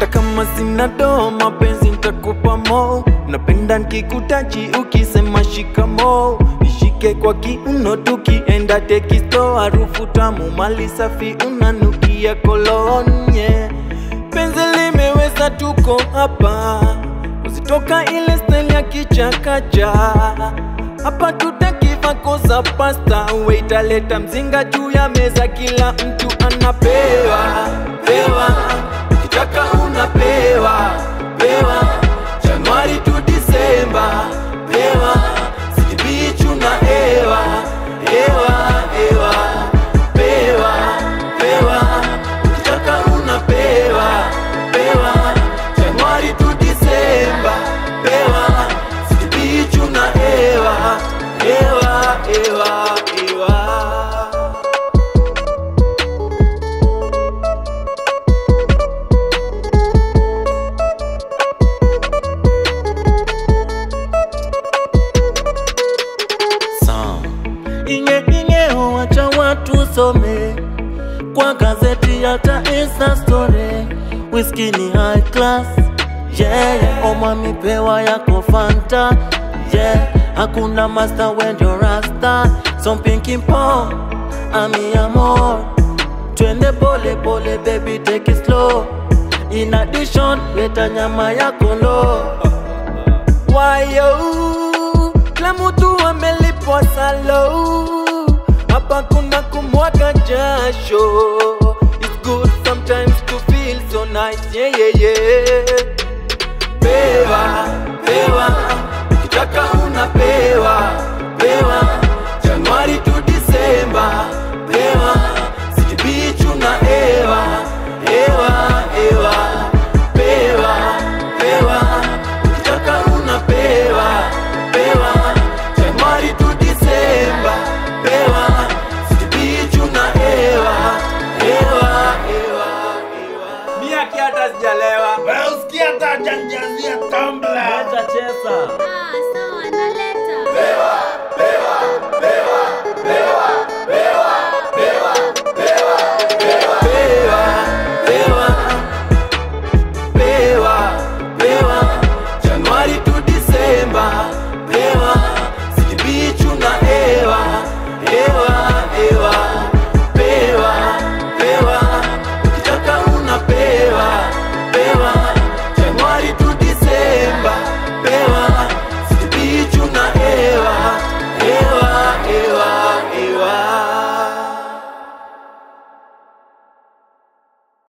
kama sina do mapenzi nitakupa mo. Napenda nikikutachi ukisema shikamo. Nishike kwa kiuno tukienda tekisto. Harufu tamu mali safi unanukia kolonye. Penzi limeweza tuko hapa. Usitoka ile style ya kichakacha. Hapa tutakiva kosa pasta. Waiter leta mzinga juu ya meza, kila mtu anapewa. Pewa, ukitaka unapewa. Pewa, Januari to December. Pewa, City Beach una ewa. Ewa, ewa. Pewa, pewa, ukitaka unapewa. Pewa, Januari to December. Pewa, City Beach una ewa. Ewa, ewa, ewa. Inge wacha watu some kwa gazeti hata Insta story. Whiskey ni high class, yeah. Oma mipewa yako Fanta, yeah. Hakuna master when you're rasta. Some pinky pong, ami amor. Twende pole pole baby, take it slow. In addition, leta nyama yako lo. Why yo, kila mtu amelipwa salo. Hapa kuna kumwaga jasho. It's good sometimes to feel so nice, yeah, yeah, yeah. Pewa, pewa, ukitaka unapewa. Pewa, Januari to December. Pewa, City Beach una ewa. Ewa, ewa. Pewa, pewa, ukitaka unapewa. Pewa, Januari to December. Pewa, City Beach una ewa. Ewa, ewa, ewa. Mia kiata sijalewa. Wewe usikia hata janjazia tumbler. Acha chesa. Sawa naleta. Pewa.